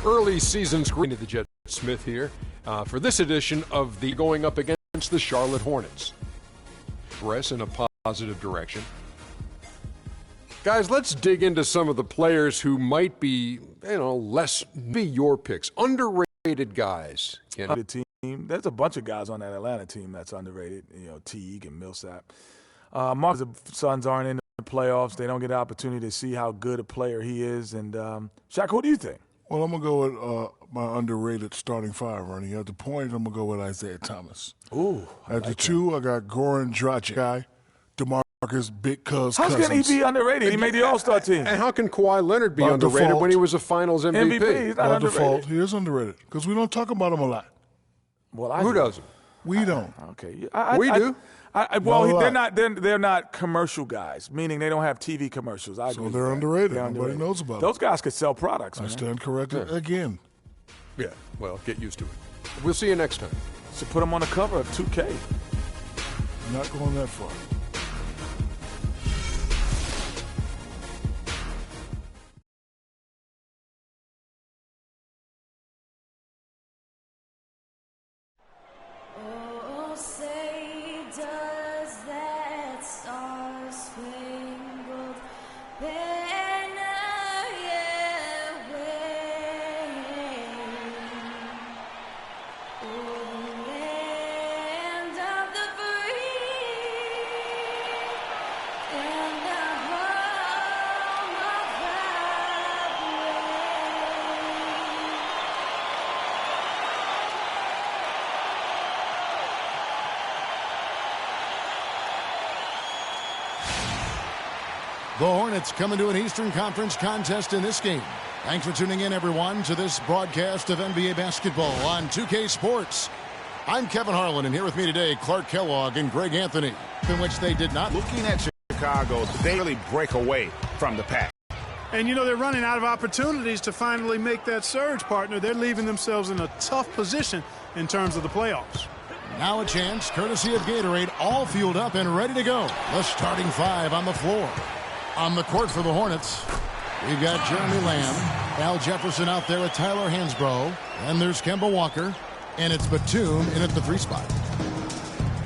Early season screen to the Jet Smith here for this edition of the Going Up Against the Charlotte Hornets. Progress in a positive direction. Guys, let's dig into some of the players who might be, less be your picks. Underrated guys. Team. There's a bunch of guys on that Atlanta team that's underrated. Teague and Millsap. Marcus, the Suns aren't in the playoffs. They don't get the opportunity to see how good a player he is. And Shaq, what do you think? Well, I'm going to go with my underrated starting five, Ernie. At the point, I'm going to go with Isaiah Thomas. Ooh. At the two, I got Goran Dragic, DeMarcus Big Cuz How Cousins. can he be underrated? He made the All-Star team. And how can Kawhi Leonard be By underrated default. when he was a Finals MVP? He's not By underrated. default, he is underrated because we don't talk about him a lot. Well, I Who do. doesn't? We don't. Okay. We do. They're not commercial guys, meaning they don't have TV commercials. I agree So with they're that. underrated. They're Nobody underrated. knows about Those them. guys could sell products, I man. stand corrected again. Yeah, well, get used to it. We'll see you next time. Should put them on the cover of 2K. Not going that far. Oh, say does that star-spangled banner yet wave o'er the land of the free and the home of the brave? The Hornets coming to an Eastern Conference contest in this game. Thanks for tuning in, everyone, to this broadcast of NBA basketball on 2K Sports. I'm Kevin Harlan, and here with me today, Clark Kellogg and Greg Anthony, in which they did not. Looking at Chicago, they really break away from the pack. And, they're running out of opportunities to finally make that surge, partner. They're leaving themselves in a tough position in terms of the playoffs. Now a chance, courtesy of Gatorade, all fueled up and ready to go. The starting five on the floor. On the court for the Hornets, we've got Jeremy Lamb, Al Jefferson out there with Tyler Hansbrough, and there's Kemba Walker, and it's Batum in at the 3 spot.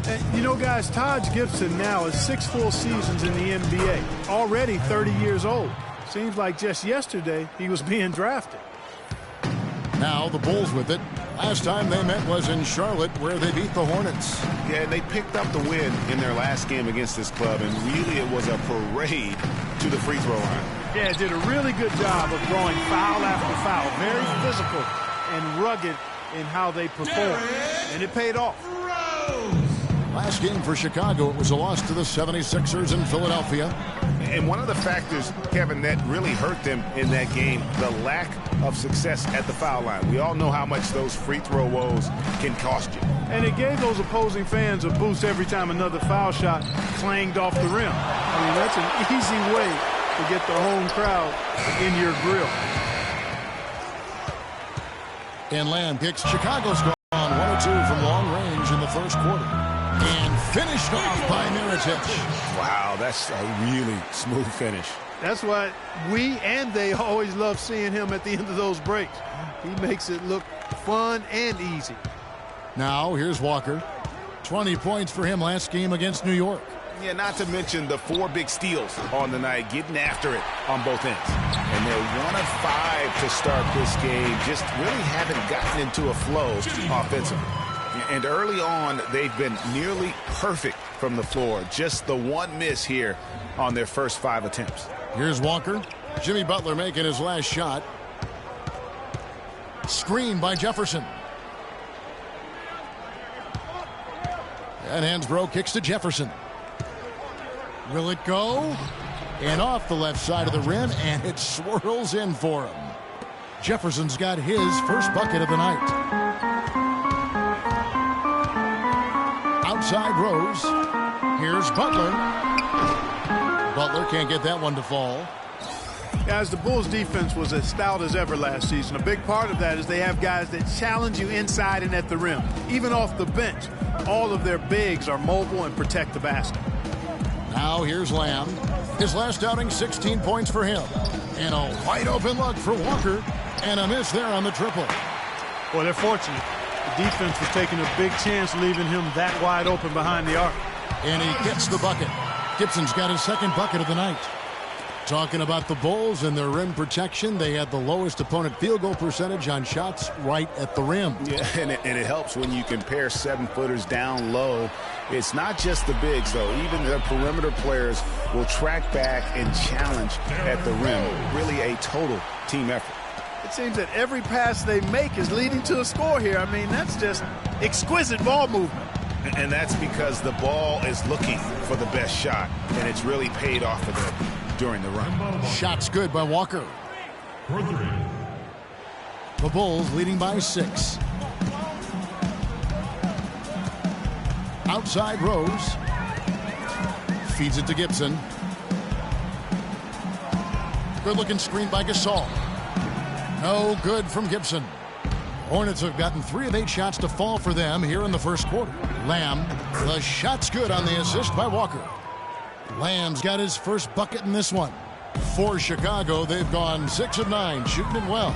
And, guys, Taj Gibson now is 6 full seasons in the NBA, already 30 years old. Seems like just yesterday he was being drafted. Now the Bulls with it. Last time they met was in Charlotte, where they beat the Hornets. Yeah, and they picked up the win in their last game against this club, and really it was a parade to the free throw line. Yeah, did a really good job of throwing foul after foul. Very physical and rugged in how they performed. And it paid off. Last game for Chicago, it was a loss to the 76ers in Philadelphia. And one of the factors, Kevin, that really hurt them in that game, the lack of success at the foul line. We all know how much those free throw woes can cost you. And it gave those opposing fans a boost every time another foul shot clanged off the rim. I mean, that's an easy way to get the home crowd in your grill. And Lamb kicks. Chicago's gone 1-2 from long range in the first quarter. And finished off by Mirotic. Wow, that's a really smooth finish. That's why we and they always love seeing him at the end of those breaks. He makes it look fun and easy. Now here's Walker. 20 points for him last game against New York. Yeah, not to mention the 4 big steals on the night, getting after it on both ends. And they're 1 of 5 to start this game. Just really haven't gotten into a flow offensively. And early on, they've been nearly perfect from the floor. Just the one miss here on their first 5 attempts. Here's Walker. Jimmy Butler making his last shot. Screen by Jefferson. And Hansbrough kicks to Jefferson. Will it go? And off the left side of the rim, and it swirls in for him. Jefferson's got his first bucket of the night. Outside Rose. Here's Butler. Butler can't get that one to fall. Guys, the Bulls defense was as stout as ever last season. A big part of that is they have guys that challenge you inside and at the rim. Even off the bench, all of their bigs are mobile and protect the basket. Now here's Lamb. His last outing, 16 points for him. And a wide open look for Walker. And a miss there on the triple. Well, they're fortunate. The defense was taking a big chance leaving him that wide open behind the arc. And he gets the bucket. Gibson's got his second bucket of the night. Talking about the Bulls and their rim protection, they had the lowest opponent field goal percentage on shots right at the rim. Yeah, and it helps when you compare 7-footers down low. It's not just the bigs, though. Even the perimeter players will track back and challenge at the rim. Really a total team effort. It seems that every pass they make is leading to a score here. I mean, that's just exquisite ball movement. And that's because the ball is looking for the best shot, and it's really paid off for them during the run. Shots good by Walker. The Bulls leading by 6. Outside Rose. Feeds it to Gibson. Good looking screen by Gasol. No good from Gibson. Hornets have gotten 3 of 8 shots to fall for them here in the first quarter. Lamb, the shot's good on the assist by Walker. Lamb's got his first bucket in this one. For Chicago, they've gone 6 of 9, shooting it well.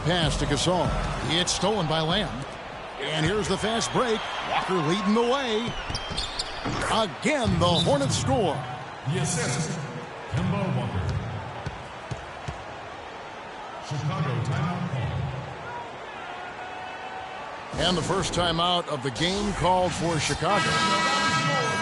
Pass to Gasol. It's stolen by Lamb. And here's the fast break. Walker leading the way. Again, the Hornets score. The assist, Kemba Walker. Chicago timeout call. And the first timeout of the game called for Chicago.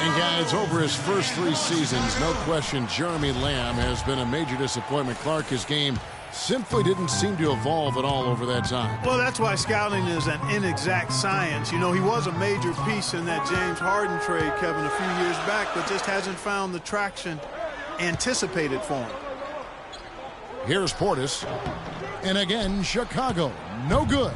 And guys, over his first 3 seasons, no question Jeremy Lamb has been a major disappointment. Clark, his game simply didn't seem to evolve at all over that time. Well, that's why scouting is an inexact science. You know, he was a major piece in that James Harden trade, Kevin, a few years back, but just hasn't found the traction anticipated for him. Here's Portis. And again, Chicago. No good.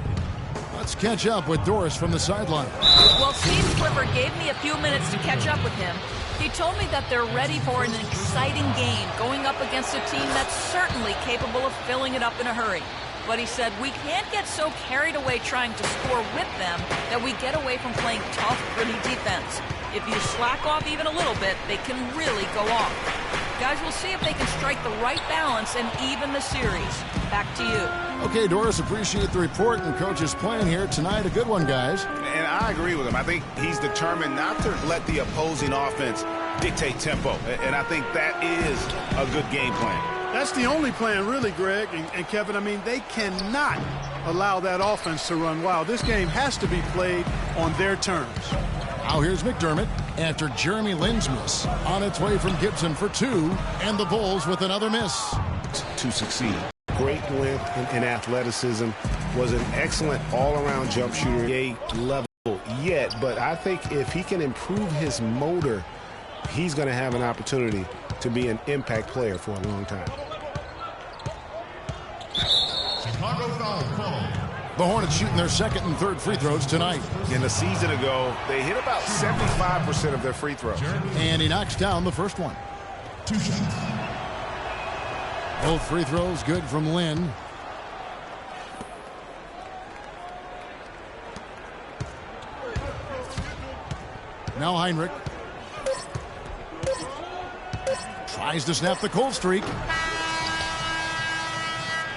Let's catch up with Doris from the sideline. Well, Steve Clifford gave me a few minutes to catch up with him. He told me that they're ready for an exciting game, going up against a team that's certainly capable of filling it up in a hurry. But he said we can't get so carried away trying to score with them that we get away from playing tough, gritty defense. If you slack off even a little bit, they can really go off. Guys, we'll see if they can strike the right balance and even the series. Back to you. Okay, Doris, appreciate the report and coach's plan here tonight. A good one, guys. And I agree with him. I think he's determined not to let the opposing offense dictate tempo. And I think that is a good game plan. That's the only plan, really, Greg. And Kevin, I mean, they cannot allow that offense to run wild. This game has to be played on their terms. Now here's McDermott after Jeremy Lin's miss. On its way from Gibson for 2, and the Bulls with another miss. To succeed. Great length and athleticism. Was an excellent all-around jump shooter. A level yet, but I think if he can improve his motor, he's going to have an opportunity to be an impact player for a long time. Chicago foul call. The Hornets shooting their second and third free throws tonight. In a season ago, they hit about 75% of their free throws. And he knocks down the first one. 2 shots. Both free throws good from Lin. Now Heinrich. Tries to snap the cold streak.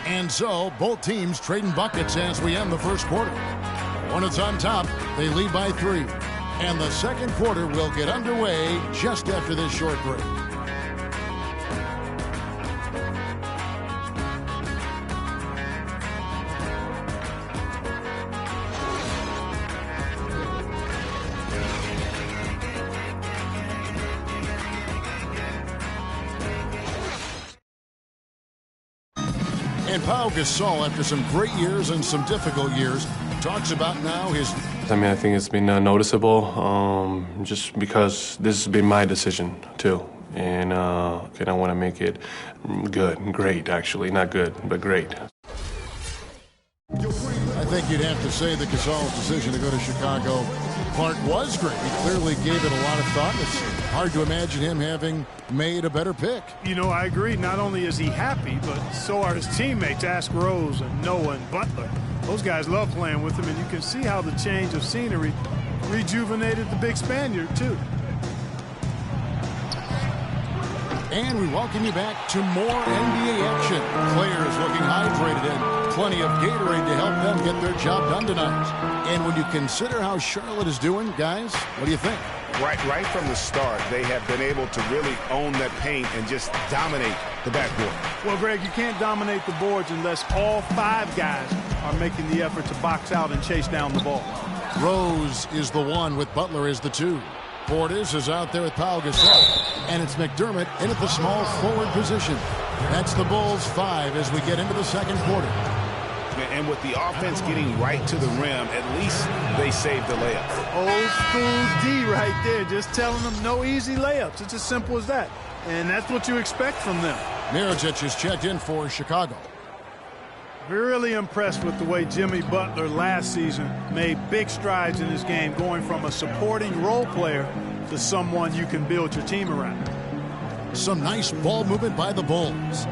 And so, both teams trading buckets as we end the first quarter. Hornets on top. They lead by 3. And the second quarter will get underway just after this short break. And Pau Gasol, after some great years and some difficult years, talks about now his... I mean, I think it's been noticeable just because this has been my decision, too. And I want to make it good, great, actually. Not good, but great. I think you'd have to say that Gasol's decision to go to Chicago, Clark, was great. He clearly gave it a lot of thought. It's hard to imagine him having made a better pick. You know, I agree. Not only is he happy, but so are his teammates, Ask Rose and Noah and Butler. Those guys love playing with him, and you can see how the change of scenery rejuvenated the big Spaniard, too. And we welcome you back to more NBA action. Players looking hydrated and plenty of Gatorade to help them get their job done tonight. And when you consider how Charlotte is doing, guys, what do you think? Right from the start, they have been able to really own that paint and just dominate the backboard. Well, Greg, you can't dominate the boards unless all 5 guys are making the effort to box out and chase down the ball. Rose is the 1 with Butler as the 2. Portis is out there with Pau Gasol. And it's McDermott in at the small forward position. That's the Bulls 5 as we get into the second quarter. And with the offense getting right to the rim, at least they saved the layup. Old school D right there, just telling them no easy layups. It's as simple as that. And that's what you expect from them. Mirotic is checked in for Chicago. Really impressed with the way Jimmy Butler last season made big strides in his game, going from a supporting role player to someone you can build your team around. Some nice ball movement by the Bulls.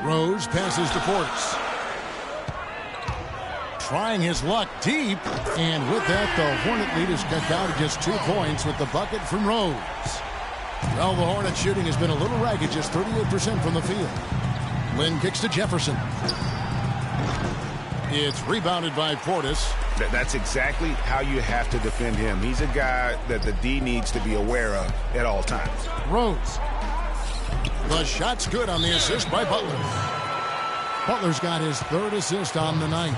Rose passes to Portis. Trying his luck deep. And with that, the Hornet lead is cut down to just 2 points with the bucket from Rose. Well, the Hornet shooting has been a little ragged, just 38% from the field. Lynn kicks to Jefferson. It's rebounded by Portis. That's exactly how you have to defend him. He's a guy that the D needs to be aware of at all times. Rose. The shot's good on the assist by Butler. Butler's got his 3rd assist on the night.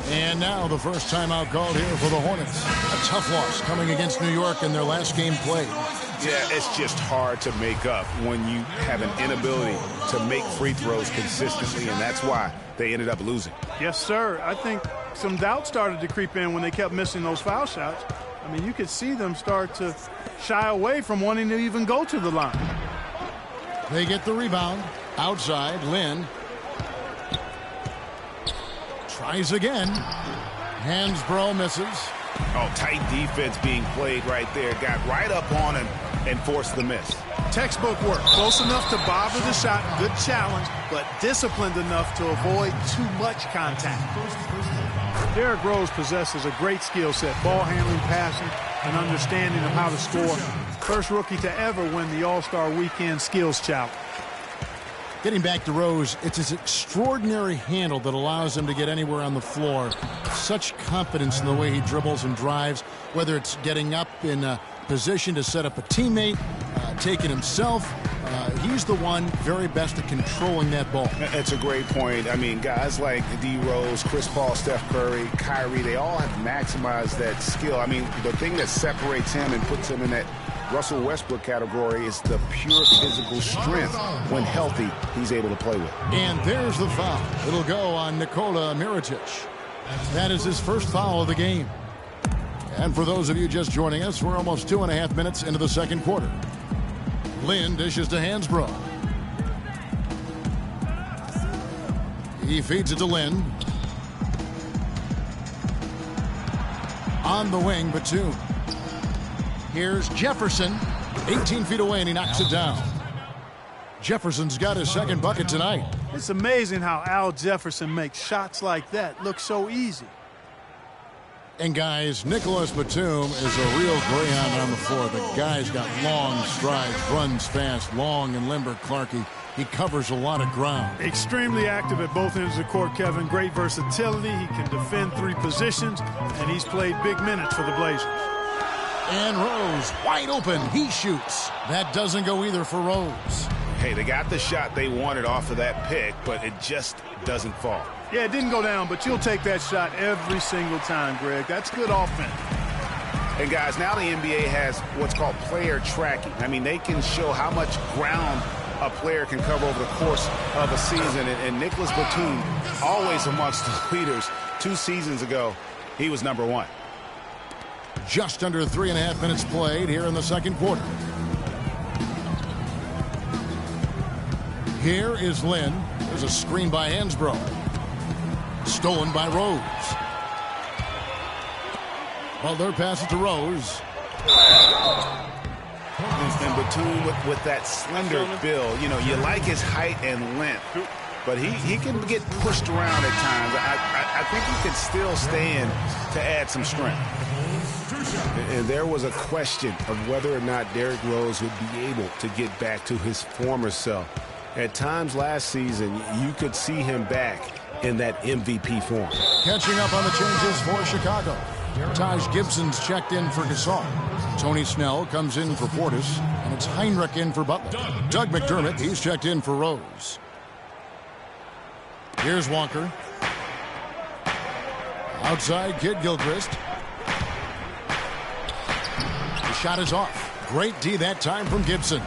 And now the first timeout called here for the Hornets. A tough loss coming against New York in their last game played. Yeah, it's just hard to make up when you have an inability to make free throws consistently, and that's why they ended up losing. Yes, sir. I think some doubt started to creep in when they kept missing those foul shots. I mean, you could see them start to shy away from wanting to even go to the line. They get the rebound. Outside, Lynn. Tries again. Hansbrough misses. Oh, tight defense being played right there. Got right up on him and forced the miss. Textbook work. Close enough to bother the shot. Good challenge, but disciplined enough to avoid too much contact. Derrick Rose possesses a great skill set. Ball handling, passing, and understanding of how to score. First rookie to ever win the All-Star Weekend Skills Challenge. Getting back to Rose, it's his extraordinary handle that allows him to get anywhere on the floor. Such confidence in the way he dribbles and drives, whether it's getting up in a position to set up a teammate, taking himself. He's the one very best at controlling that ball. It's a great point. I mean, guys like D. Rose, Chris Paul, Steph Curry, Kyrie, they all have maximized that skill. I mean, the thing that separates him and puts him in that Russell Westbrook category is the pure physical strength. When healthy, he's able to play with. And there's the foul. It'll go on Nikola Mirotic. That is his first foul of the game. And for those of you just joining us, we're almost 2.5 minutes into the second quarter. Lynn dishes to Hansbrough. He feeds it to Lynn. On the wing, Batum. Here's Jefferson, 18 feet away, and he knocks it down. Jefferson's got his second bucket tonight. It's amazing how Al Jefferson makes shots like that look so easy. And guys, Nicholas Batum is a real greyhound on the floor. The guy's got long strides, runs fast, long and limber. Clarkie, he covers a lot of ground. Extremely active at both ends of the court, Kevin. Great versatility. He can defend 3 positions, and he's played big minutes for the Blazers. And Rose, wide open. He shoots. That doesn't go either for Rose. Hey, they got the shot they wanted off of that pick, but it just doesn't fall. Yeah, it didn't go down, but you'll take that shot every single time, Greg. That's good offense. And guys, now the NBA has what's called player tracking. I mean, they can show how much ground a player can cover over the course of a season. And Nicholas Batum, always amongst the leaders. 2 seasons ago, he was number 1. Just under 3.5 minutes played here in the second quarter. Here is Lynn. There's a screen by Hansbrough. Stolen by Rose. Butler passes to Rose. And Batum with that slender build, you know, you like his height and length. but he can get pushed around at times. I think he can still stand to add some strength. And there was a question of whether or not Derrick Rose would be able to get back to his former self. At times last season, you could see him back in that MVP form. Catching up on the changes for Chicago. Taj Gibson's checked in for Gasol. Tony Snell comes in for Portis, and it's Heinrich in for Butler. Doug McDermott, he's checked in for Rose. Here's Walker. Outside, Kid Gilchrist. The shot is off. Great D that time from Gibson.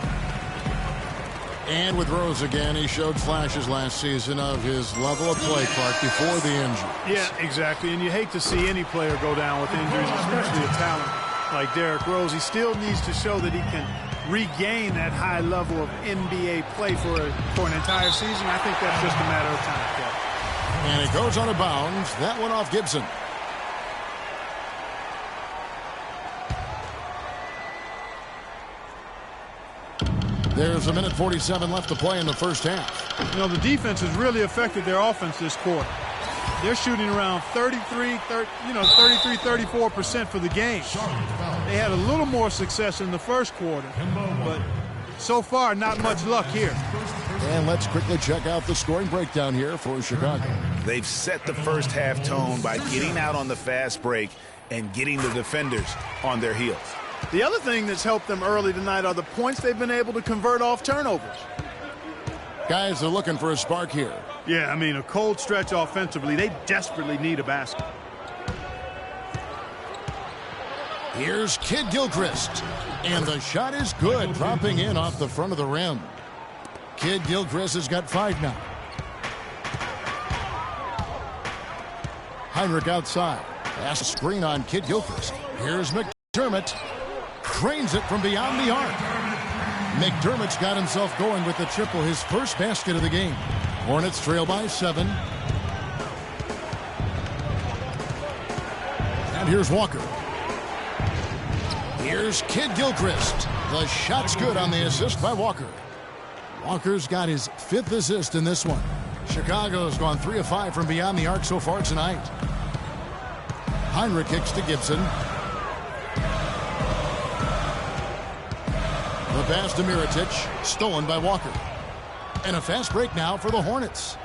And with Rose again, he showed flashes last season of his level of play, Clark, before the injury. Yeah, exactly. And you hate to see any player go down with injuries, especially a talent like Derrick Rose. He still needs to show that he can regain that high level of NBA play for an entire season. I think that's just a matter of time, Kevin. And it goes out of bounds. That one off Gibson. There's 1:47 left to play in the first half. You know, the defense has really affected their offense this quarter. They're shooting around 34% for the game. They had a little more success in the first quarter, but so far, not much luck here. And let's quickly check out the scoring breakdown here for Chicago. They've set the first half tone by getting out on the fast break and getting the defenders on their heels. The other thing that's helped them early tonight are the points they've been able to convert off turnovers. Guys are looking for a spark here. Yeah, I mean, a cold stretch offensively. They desperately need a basket. Here's Kid Gilchrist. And the shot is good, dropping in off the front of the rim. Kid Gilchrist has got 5 now. Heinrich outside. Pass a screen on Kid Gilchrist. Here's McDermott. Cranes it from beyond the arc. McDermott's got himself going with the triple, his first basket of the game. Hornets trail by 7. And here's Walker. Here's Kid Gilchrist. The shot's good on the assist by Walker. Walker's got his 5th assist in this one. Chicago's gone 3 of 5 from beyond the arc so far tonight. Heinrich kicks to Gibson. The pass to Mirotic, stolen by Walker. And a fast break now for the Hornets.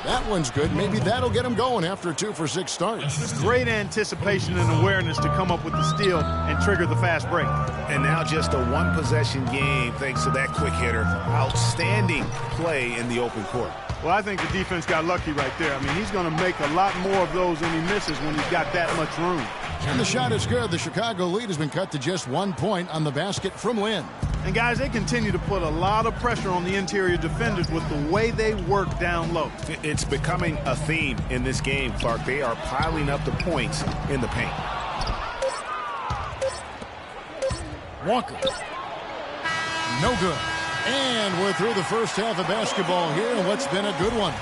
That one's good. Maybe that'll get him going after a 2 for 6 start. Great anticipation and awareness to come up with the steal and trigger the fast break. And now just a one-possession game thanks to that quick hitter. Outstanding play in the open court. Well, I think the defense got lucky right there. I mean, he's going to make a lot more of those than he misses when he's got that much room. And the shot is good. The Chicago lead has been cut to just 1 point on the basket from Lynn. And, guys, they continue to put a lot of pressure on the interior defenders with the way they work down low. It's becoming a theme in this game, Clark. They are piling up the points in the paint. Walker. No good. And we're through the first half of basketball here in what's been a good one.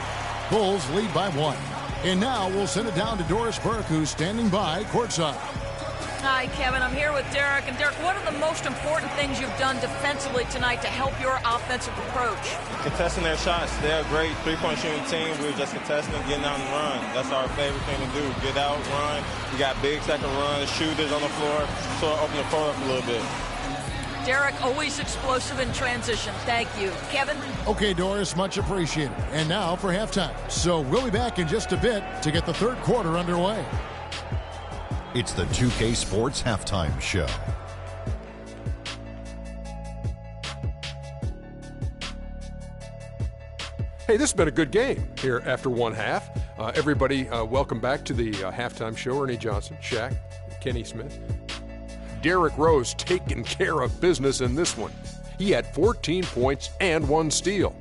Bulls lead by 1. And now we'll send it down to Doris Burke, who's standing by courtside. Hi, Kevin. I'm here with Derrick. And, Derrick, what are the most important things you've done defensively tonight to help your offensive approach? Contesting their shots. They're a great three-point shooting team. We're just contesting, getting out and run. That's our favorite thing to do. Get out, run. We got big second runs, shooters on the floor, so open the floor up a little bit. Derrick, always explosive in transition. Thank you. Kevin? Okay, Doris, much appreciated. And now for halftime. So we'll be back in just a bit to get the third quarter underway. It's the 2K Sports Halftime Show. Hey, this has been a good game here after one half. Everybody, welcome back to the halftime show. Ernie Johnson, Shaq, Kenny Smith. Derrick Rose taking care of business in this one. He had 14 points and 1 steal.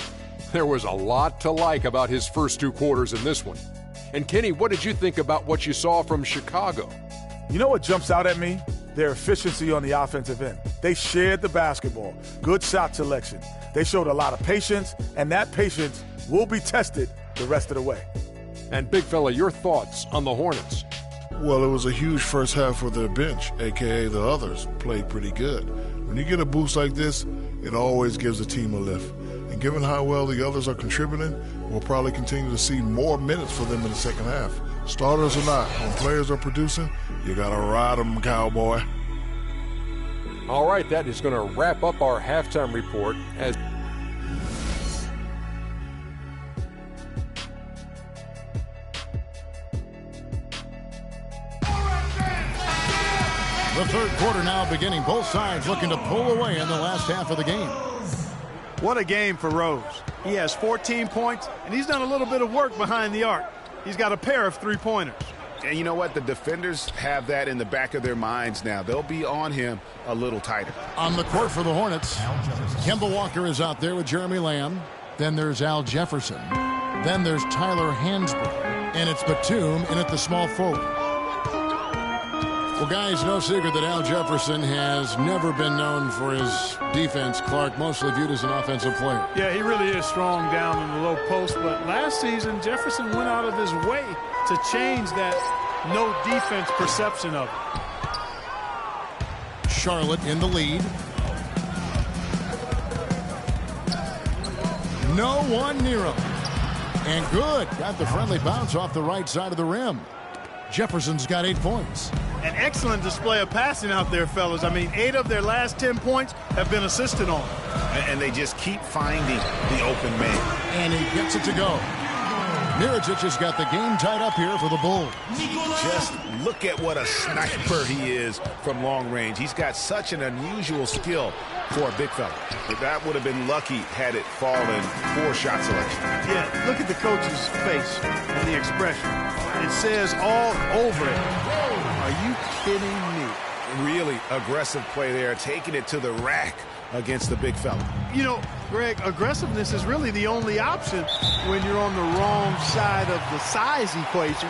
There was a lot to like about his first 2 quarters in this one. And Kenny, what did you think about what you saw from Chicago? You know what jumps out at me? Their efficiency on the offensive end. They shared the basketball. Good shot selection. They showed a lot of patience, and that patience will be tested the rest of the way. And big fella, your thoughts on the Hornets? Well, it was a huge first half for their bench, a.k.a. the others, played pretty good. When you get a boost like this, it always gives the team a lift. And And given how well the others are contributing, we'll probably continue to see more minutes for them in the second half. Starters or not, when players are producing, you got to ride them, cowboy. All right, that is going to wrap up our halftime report. As The third quarter now beginning. Both sides looking to pull away in the last half of the game. What a game for Rose. He has 14 points, and he's done a little bit of work behind the arc. He's got a pair of three-pointers. And you know what? The defenders have that in the back of their minds now. They'll be on him a little tighter. On the court for the Hornets, Kemba Walker is out there with Jeremy Lamb. Then there's Al Jefferson. Then there's Tyler Hansbrough. And it's Batum in at the small forward. Well, guys, no secret that Al Jefferson has never been known for his defense. Clark, mostly viewed as an offensive player. Yeah, he really is strong down in the low post. But last season, Jefferson went out of his way to change that no defense perception of it. Charlotte in the lead. No one near him. And good. Got the friendly bounce off the right side of the rim. Jefferson's got 8 points. An excellent display of passing out there, fellas. I mean, 8 of their last 10 points have been assisted on. And they just keep finding the open man. And he gets it to go. Mirotic has got the game tied up here for the Bulls. Just look at what a sniper he is from long range. He's got such an unusual skill for a big fella. But that would have been lucky had it fallen for shot selection. Yeah, look at the coach's face and the expression. It says all over it. Are you kidding me? Really aggressive play there, taking it to the rack against the big fella. You know, Greg, aggressiveness is really the only option when you're on the wrong side of the size equation.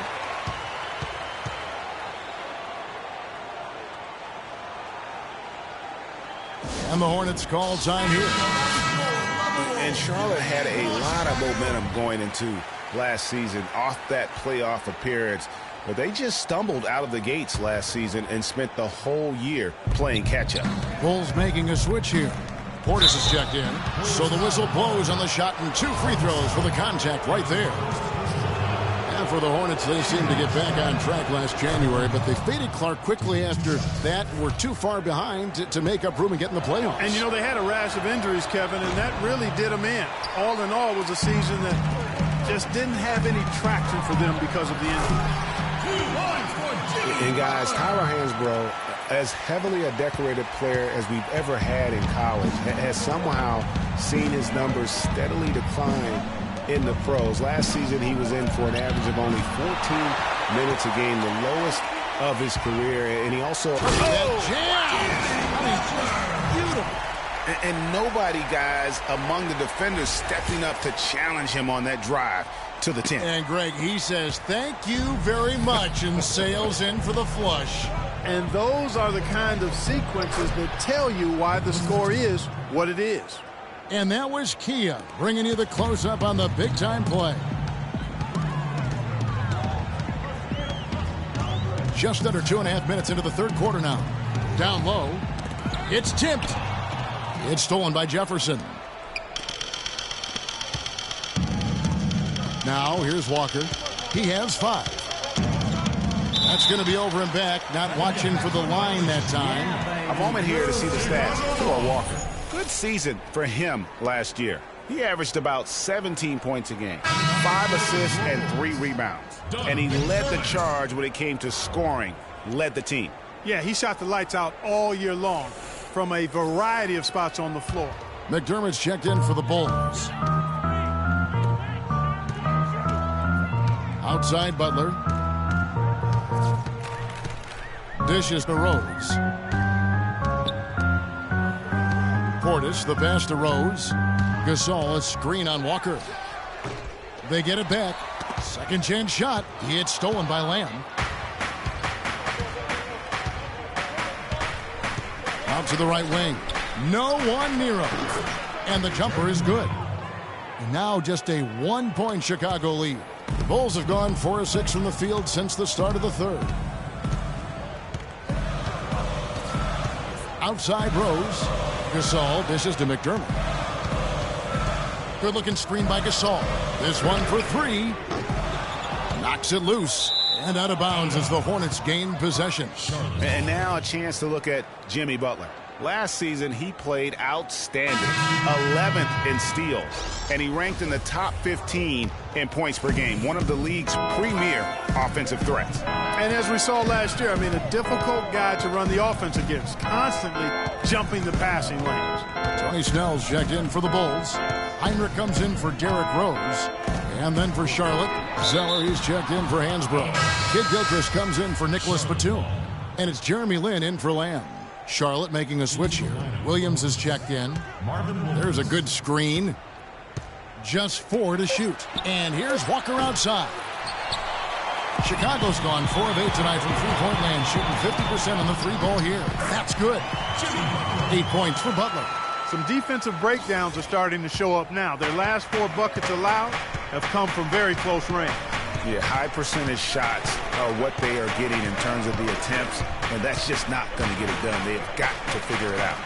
And the Hornets call time here. And Charlotte had a lot of momentum going into last season off that playoff appearance. But they just stumbled out of the gates last season and spent the whole year playing catch-up. Bulls making a switch here. Portis is checked in. So the whistle blows on the shot and 2 free throws for the contact right there. And for the Hornets, they seemed to get back on track last January, but they faded Clark quickly after that. Were too far behind to make up room and get in the playoffs. And, you know, they had a rash of injuries, Kevin, and that really did them in. All in all, was a season that just didn't have any traction for them because of the injuries. And, guys, Tyler Hansbrough, as heavily a decorated player as we've ever had in college, has somehow seen his numbers steadily decline in the pros. Last season, he was in for an average of only 14 minutes a game, the lowest of his career. And he also... And nobody, guys, among the defenders stepping up to challenge him on that drive to the 10. And, Greg, he says, thank you very much, and sails in for the flush. And those are the kind of sequences that tell you why the score is what it is. And that was Kia bringing you the close-up on the big-time play. Just under 2.5 minutes into the third quarter now. Down low. It's tipped. It's stolen by Jefferson. Now, here's Walker. He has 5. That's going to be over and back. Not watching for the line that time. A moment here to see the stats for Walker. Good season for him last year. He averaged about 17 points a game, 5 assists and 3 rebounds. And he led the charge when it came to scoring, led the team. Yeah, he shot the lights out all year long from a variety of spots on the floor. McDermott's checked in for the Bulls. Outside Butler. Dishes to Rose. Portis, the pass to Rose. Gasol, a screen on Walker. They get it back. Second chance shot. It's stolen by Lamb. Out to the right wing. No one near him. And the jumper is good. And now just a 1-point Chicago lead. The Bulls have gone 4 of 6 from the field since the start of the third. Outside Rose. Gasol dishes to McDermott. Good-looking screen by Gasol. This one for three. Knocks it loose. And out of bounds as the Hornets gain possession. And now a chance to look at Jimmy Butler. Last season, he played outstanding. 11th in steals. And he ranked in the top 15 in points per game. One of the league's premier offensive threats. And as we saw last year, a difficult guy to run the offense against. Constantly jumping the passing lanes. Tony Snell's checked in for the Bulls. Heinrich comes in for Derrick Rose. And then for Charlotte, Zeller, he's checked in for Hansbrough. Kid Gilchrist comes in for Nicholas Batum. And it's Jeremy Lin in for Lamb. Charlotte making a switch here. Williams is checked in. There's a good screen. Just 4 to shoot. And here's Walker outside. Chicago's gone 4 of 8 tonight from three-point land, shooting 50% on the three ball here. That's good. 8 points for Butler. Some defensive breakdowns are starting to show up now. Their last 4 buckets allowed have come from very close range. Yeah, high percentage shots are what they are getting in terms of the attempts, and that's just not going to get it done. They've got to figure it out.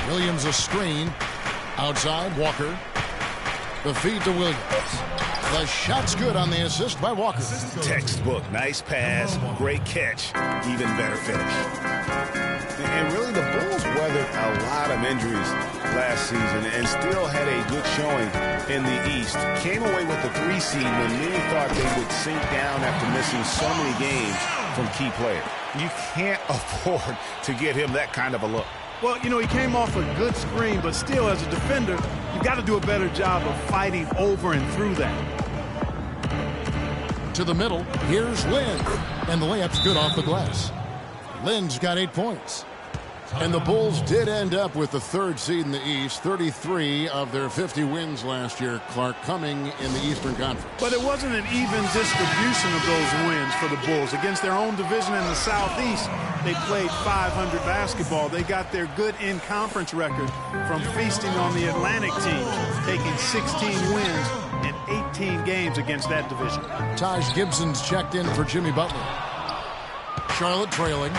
Williams a screen. Outside, Walker. The feed to Williams. The shot's good on the assist by Walker. Textbook. Nice pass. Great catch. Even better finish. And really, the Bulls weathered a lot of injuries last season and still had a good showing in the East. Came away with the 3 seed when many thought they would sink down after missing so many games from key players. You can't afford to get him that kind of a look. Well, he came off a good screen, but still, as a defender, you've got to do a better job of fighting over and through that. To the middle, here's Lin. And the layup's good off the glass. Lin's got 8 points. And the Bulls did end up with the 3rd seed in the East. 33 of their 50 wins last year, Clark, coming in the Eastern Conference. But it wasn't an even distribution of those wins for the Bulls. Against their own division in the Southeast, they played 500 basketball. They got their good in-conference record from feasting on the Atlantic teams, taking 16 wins in 18 games against that division. Taj Gibson's checked in for Jimmy Butler. Charlotte trailing.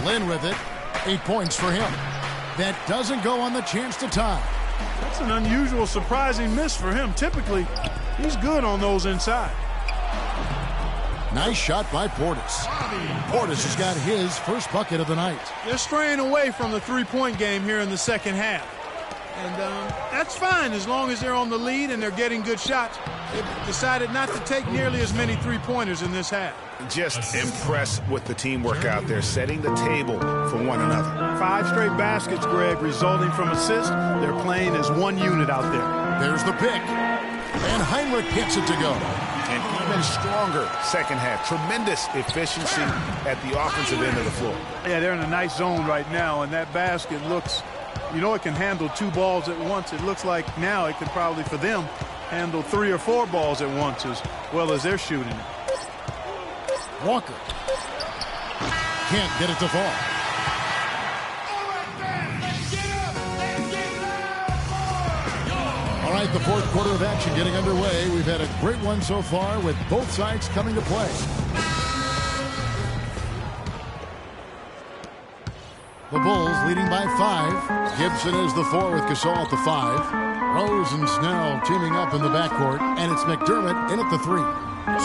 Lin with it. 8 points for him. That doesn't go on the chance to tie. That's an unusual, surprising miss for him. Typically, he's good on those inside. Nice shot by Portis. Portis has got his first bucket of the night. They're straying away from the three-point game here in the second half. And that's fine as long as they're on the lead and they're getting good shots. They've decided not to take nearly as many three-pointers in this half. Just impressed with the teamwork out there, setting the table for one another. 5 straight baskets, Greg, resulting from assists. They're playing as one unit out there. There's the pick. And Heinrich gets it to go. And even stronger second half. Tremendous efficiency at the offensive end of the floor. Yeah, they're in a nice zone right now, and that basket looks, it can handle 2 balls at once. It looks like now it could probably, for them, handle 3 or 4 balls at once as well as they're shooting it. Walker can't get it to fall. All right, the 4th quarter of action getting underway. We've had a great one so far with both sides coming to play. The Bulls leading by 5. Gibson is the 4 with Gasol at the 5. Rose and Snell teaming up in the backcourt, and it's McDermott in at the 3.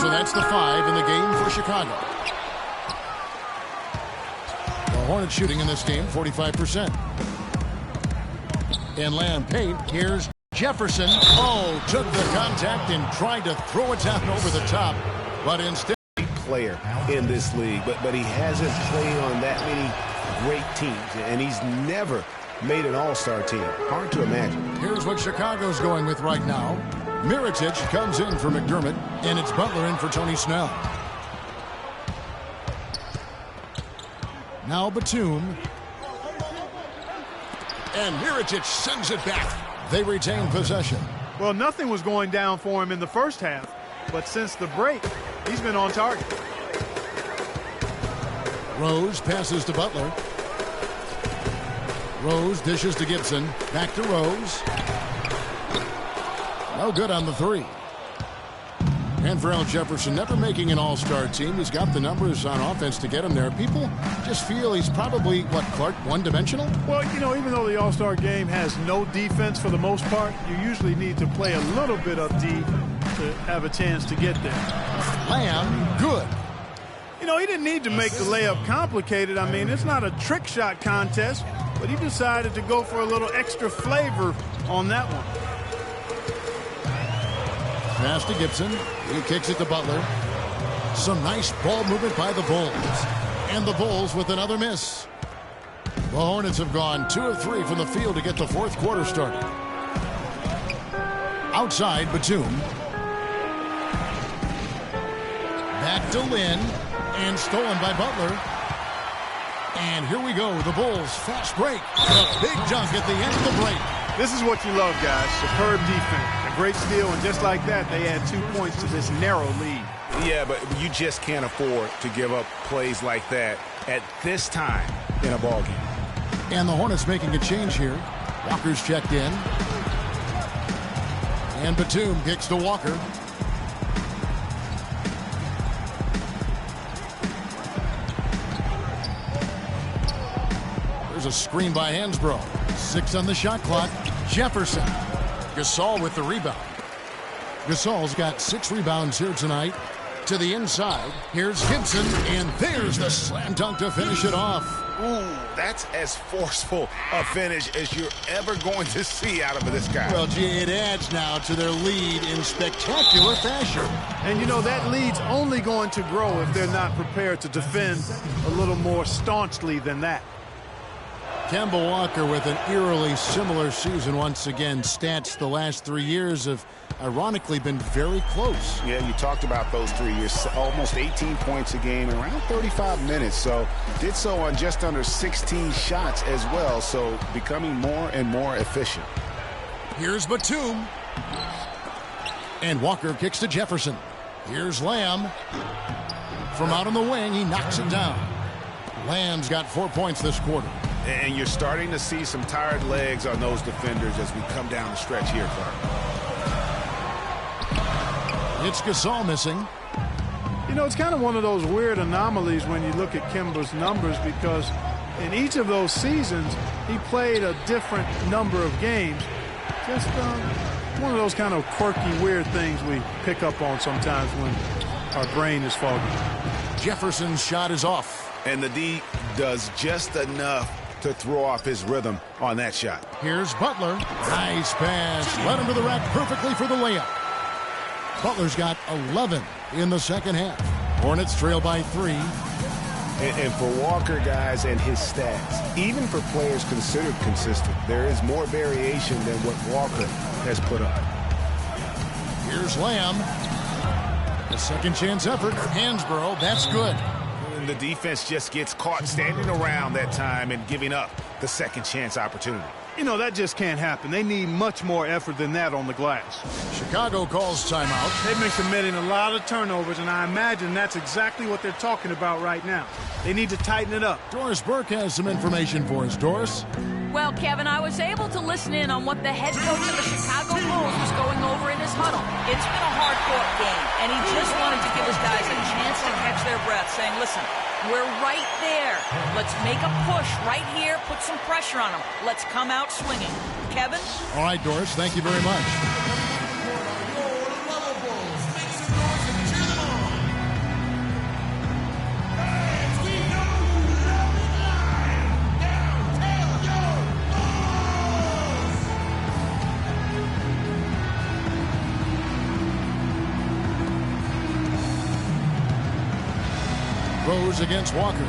So that's the 5 in the game for Chicago. The Hornets shooting in this game 45%. And Lamb paint. Here's Jefferson. Oh, took the contact and tried to throw it down over the top, but instead. Player in this league, but he hasn't played on that many great teams, and he's never made an all-star team. Hard to imagine. Here's what Chicago's going with right now. Mirotic comes in for McDermott, and it's Butler in for Tony Snell. Now Batum. And Mirotic sends it back. They retain possession. Well, nothing was going down for him in the first half, but since the break, he's been on target. Rose passes to Butler. Rose dishes to Gibson. Back to Rose. No good on the 3. And And for Al Jefferson, never making an all-star team, he's got the numbers on offense to get him there. People just feel he's probably, what, Clark, one-dimensional? Well, you know, even though the All-Star game has no defense for the most part, you usually need to play a little bit of D to have a chance to get there. Lamb, good. You know, he didn't need to make the layup complicated. I mean, it's not a trick shot contest, but he decided to go for a little extra flavor on that one. Pass to Gibson. He kicks it to Butler. Some nice ball movement by the Bulls. And the Bulls with another miss. The Hornets have gone 2 of 3 from the field to get the fourth quarter started. Outside, Batum. Back to Lynn. And stolen by Butler. And here we go. The Bulls fast break. A big dunk at the end of the break. This is what you love, guys. Superb defense. A great steal, and just like that, they add 2 points to this narrow lead. Yeah, but you just can't afford to give up plays like that at this time in a ball game. And the Hornets making a change here. Walker's checked in. And Batum kicks to Walker. There's a screen by Hansbrough. 6 on the shot clock. Jefferson. Gasol with the rebound. Gasol's got 6 rebounds here tonight. To the inside. Here's Gibson, and there's the slam dunk to finish it off. Ooh, that's as forceful a finish as you're ever going to see out of this guy. Well, gee, it adds now to their lead in spectacular fashion. And, you know, that lead's only going to grow if they're not prepared to defend a little more staunchly than that. Kemba Walker with an eerily similar season once again. Stats the last 3 years have ironically been very close. Yeah, you talked about those 3 years. Almost 18 points a game in around 35 minutes. So did so on just under 16 shots as well. So becoming more and more efficient. Here's Batum. And Walker kicks to Jefferson. Here's Lamb. From out on the wing, he knocks it down. Lamb's got 4 points this quarter. And you're starting to see some tired legs on those defenders as we come down the stretch here, Clark. It's Gasol missing. You know, it's kind of one of those weird anomalies when you look at Kemba's numbers, because in each of those seasons, he played a different number of games. Just one of those kind of quirky, weird things we pick up on sometimes when our brain is foggy. Jefferson's shot is off. And the D does just enough to throw off his rhythm on that shot. Here's Butler. Nice pass. Led him to the rack perfectly for the layup. Butler's got 11 in the second half. Hornets trail by 3. And for Walker, guys, and his stats, even for players considered consistent, there is more variation than what Walker has put up. Here's Lamb. A second chance effort. Hansbrough. That's good. And the defense just gets caught standing around that time and giving up the second chance opportunity. You know, that just can't happen. They need much more effort than that on the glass. Chicago calls timeout. They've been committing a lot of turnovers, and I imagine that's exactly what they're talking about right now. They need to tighten it up. Doris Burke has some information for us. Doris? Well, Kevin, I was able to listen in on what the head coach of the Chicago Bulls was going over in his huddle. It's been a hard-fought game, and he just wanted to give his guys a chance to catch their breath, saying, listen, we're right there. Let's make a push right here, put some pressure on them. Let's come out swinging. Kevin? All right, Doris, thank you very much. Rose against Walker.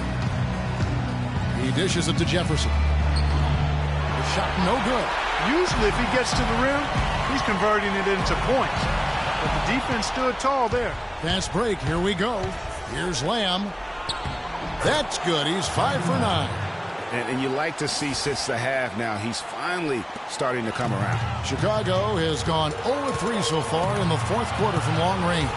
He dishes it to Jefferson. The shot no good. Usually if he gets to the rim, he's converting it into points. But the defense stood tall there. Fast break. Here we go. Here's Lamb. That's good. He's 5 for 9. And you like to see since the half now, he's finally starting to come around. Chicago has gone 0-3 so far in the fourth quarter from long range.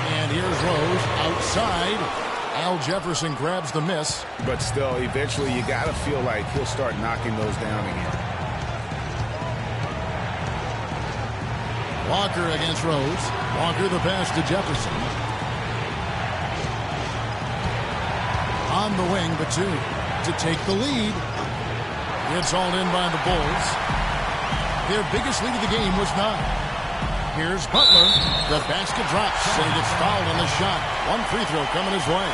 And here's Rose outside. Al Jefferson grabs the miss. But still, eventually you got to feel like he'll start knocking those down again. Walker against Rose. Walker the pass to Jefferson. On the wing, Batum to take the lead. It's hauled in by the Bulls. Their biggest lead of the game was 9. Here's Butler. The basket drops, and he gets fouled on the shot. One free throw coming his way.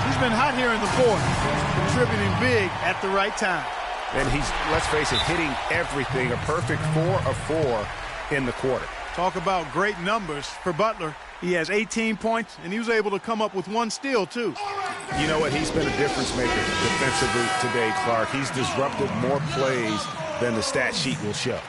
He's been hot here in the fourth, contributing big at the right time. And he's, let's face it, hitting everything. A perfect 4 of 4 in the quarter. Talk about great numbers for Butler. He has 18 points, and he was able to come up with 1 steal, too. You know what? He's been a difference maker defensively today, Clark. He's disrupted more plays than the stat sheet will show.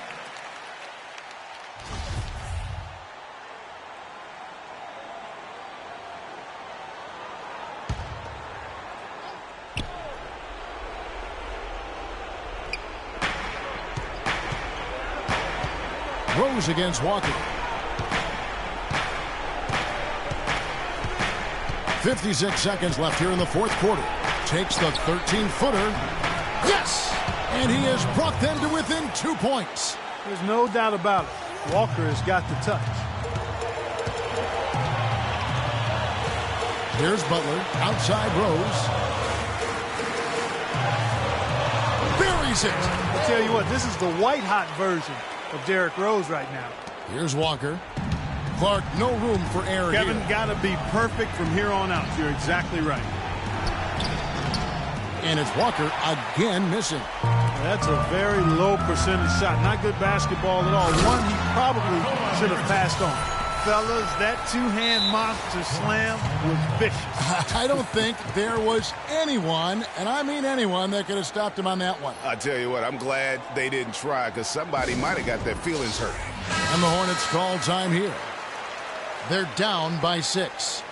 Rose against Walker. 56 seconds left here in the fourth quarter. Takes the 13-footer. Yes! And he has brought them to within 2 points. There's no doubt about it. Walker has got the touch. Here's Butler. Outside Rose. Buries it. I'll tell you what, this is the white-hot version of Derrick Rose right now. Here's Walker. Clark, no room for error Kevin, here. got to be perfect from here on out. You're exactly right. And it's Walker again missing. That's a very low percentage shot. Not good basketball at all. One he probably should have passed on. Fellas, that two-hand monster slam was vicious. I don't think there was anyone, and I mean anyone, that could have stopped him on that one. I tell you what, I'm glad they didn't try because somebody might have got their feelings hurt. And the Hornets call time here. They're down by 6.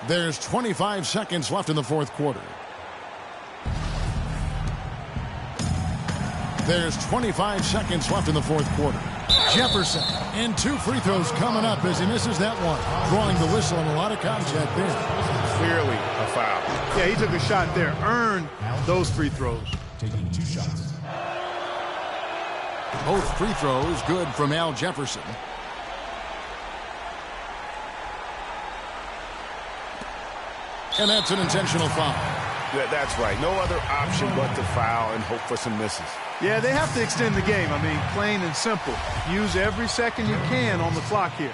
There's 25 seconds left in the fourth quarter. There's 25 seconds left in the fourth quarter. Jefferson, and 2 free throws coming up as he misses that one. Drawing the whistle and a lot of contact there. Clearly a foul. Yeah, he took a shot there. Earned those free throws. Taking 2 shots. Both free throws good from Al Jefferson. And that's an intentional foul. Yeah, that's right. No other option but to foul and hope for some misses. Yeah, they have to extend the game. I mean, plain and simple. Use every second you can on the clock here.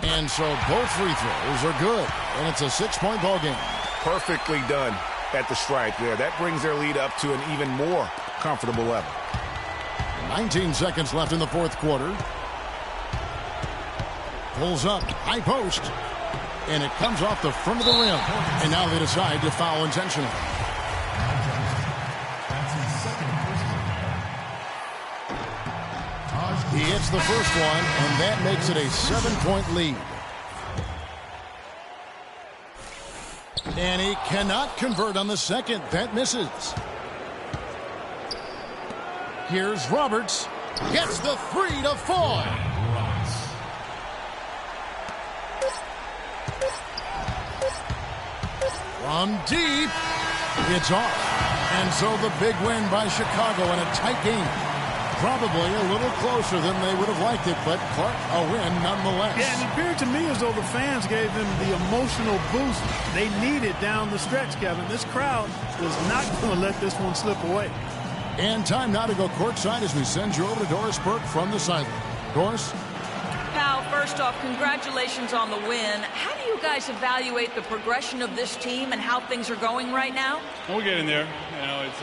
And so both free throws are good. And it's a 6-point ball game. Perfectly done at the stripe there. That brings their lead up to an even more comfortable level. 19 seconds left in the fourth quarter. Pulls up, high post. And it comes off the front of the rim. And now they decide to foul intentionally. He hits the first one, and that makes it a 7-point lead. And he cannot convert on the second. That misses. Here's Roberts. Gets the 3 to fall. From deep, it's off. And so the big win by Chicago in a tight game. Probably a little closer than they would have liked it, but Clark, a win nonetheless. Yeah, and it appeared to me as though the fans gave them the emotional boost they needed down the stretch, Kevin. This crowd was not going to let this one slip away. And time now to go courtside as we send you over to Doris Burke from the sideline. Doris? Pal, first off, congratulations on the win. How do you guys evaluate the progression of this team and how things are going right now? Well, we're getting there. You know, it's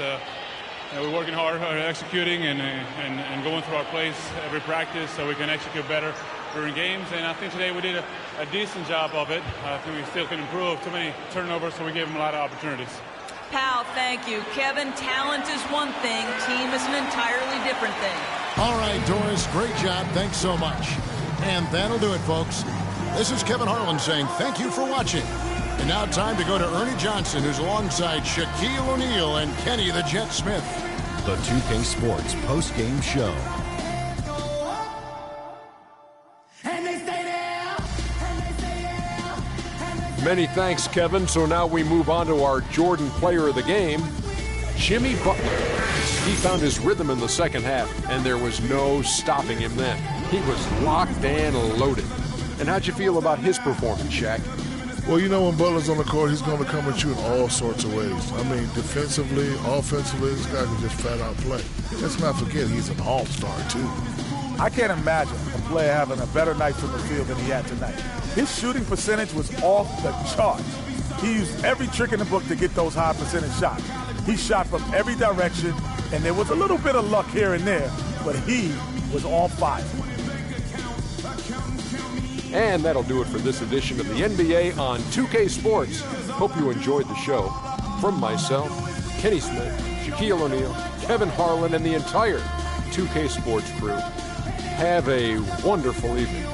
we're working hard, executing and going through our plays every practice so we can execute better during games. And I think today we did a decent job of it. I think we still can improve. Too many turnovers, so we gave them a lot of opportunities. Pal, thank you. Kevin, talent is one thing. Team is an entirely different thing. All right, Doris, great job. Thanks so much. And that'll do it, folks. This is Kevin Harlan saying thank you for watching. And now time to go to Ernie Johnson, who's alongside Shaquille O'Neal and Kenny the Jet Smith. The 2K Sports post-game show. Many thanks, Kevin. So now we move on to our Jordan Player of the Game, Jimmy Butler. He found his rhythm in the second half, and there was no stopping him then. He was locked and loaded. And how'd you feel about his performance, Shaq? Well, you know, when Butler's on the court, he's going to come at you in all sorts of ways. I mean, defensively, offensively, this guy can just flat out play. Let's not forget he's an all-star, too. I can't imagine a player having a better night from the field than he had tonight. His shooting percentage was off the charts. He used every trick in the book to get those high percentage shots. He shot from every direction, and there was a little bit of luck here and there, but he was on fire. And that'll do it for this edition of the NBA on 2K Sports. Hope you enjoyed the show. From myself, Kenny Smith, Shaquille O'Neal, Kevin Harlan, and the entire 2K Sports crew, have a wonderful evening.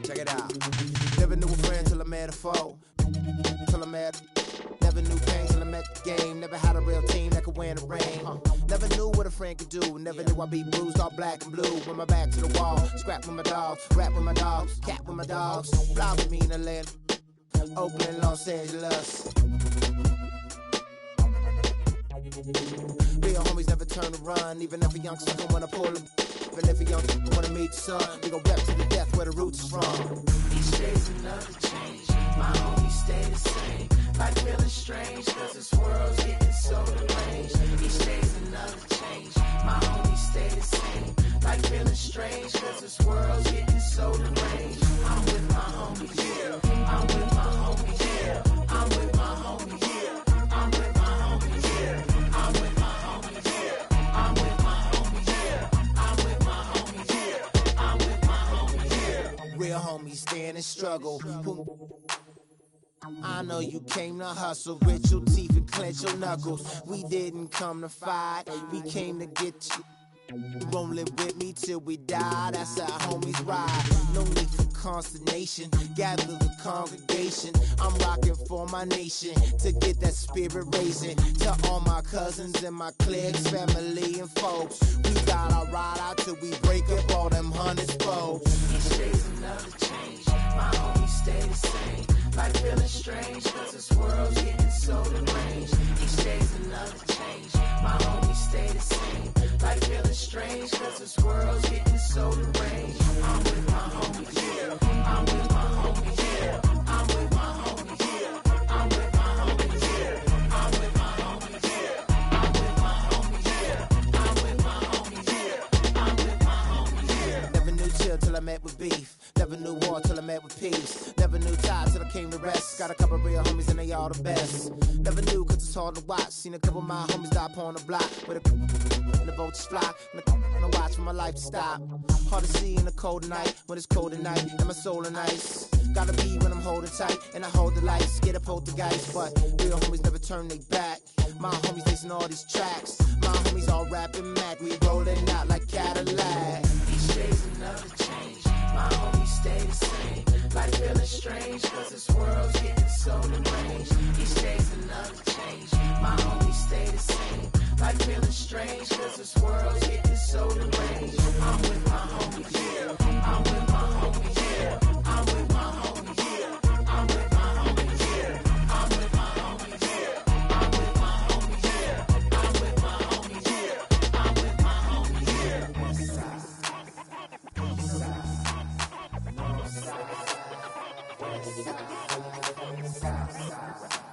Check it out. Never knew a friend till I met a foe. Till I met. Never knew pain till I met the game. Never had a real team that could win a ring. Never knew what a friend could do. Never knew I'd be bruised all black and blue. With my back to the wall. Scrap with my dogs. Rap with my dogs. Cat with my dogs. Fly with me in Atlanta. Oakland, Los Angeles. Real homies never turn to run. Even if a youngster don't wanna pull it. Even if a youngster wanna meet the sun. We gon' rap to the death where the roots is from. Each day's another change. My homies stay the same. Like feeling strange, cause this world's getting so deranged. Each day's another change. My homies stay the same. Like feeling strange, cause this world's getting so deranged. I'm with my homies, yeah. I'm with my homies, yeah. I'm with my homies, yeah. I'm with my homies, yeah. I'm with my homies, yeah. I'm with my homies, yeah. I'm with my homies, yeah. I'm with my homies, yeah. Real homies stand and struggle. I know you came to hustle, grit your teeth and clench your knuckles. We didn't come to fight, we came to get you. Rolling with me till we die, that's how homies ride. No need for consternation, gather the congregation. I'm rocking for my nation, to get that spirit raising. To all my cousins and my cliques, family and folks. We gotta ride out till we break up all them hundreds folks. Each day's another change, my homies stay the same. Like feeling strange, cause this world's getting so deranged. Each day's another change, my homies stay the same. Like feeling strange, cause this world's getting so deranged. I'm with my homies, yeah. I'm with my homies, yeah. I'm with my homies, yeah. I'm with my homies, yeah. I'm with my homies, yeah. I'm with my homies, yeah. I'm with my homies, yeah. I'm with my homies, yeah. Never knew chill till I met with beef. Never knew war till I met with peace. Never knew ties till I came to rest. Got a couple real homies and they all the best. Never knew cause it's hard to watch. Seen a couple of my homies die upon the block. With the vultures fly. And I watch for my life to stop. Hard to see in the cold night. When it's cold at night and my soul in ice. Gotta be when I'm holding tight. And I hold the lights. Get a poltergeist. But real homies never turn they back. My homies facing all these tracks. My homies all rapping Mac. We rolling out like Cadillac. Each day's another change. My homies stay the same. Like feeling strange, cause this world's getting so deranged. Each day's another change. My homies stay the same. Like feeling strange, cause this world's getting so deranged. I'm with my homies, yeah. I'm with my homies, yeah. I'm with my homies, yeah. I'm with my homies, yeah. I'm with my homies, yeah. I'm with my homies, yeah. I'm with my homies, yeah. I'm with my homies, yeah. West side. East side. North side. West side. South side.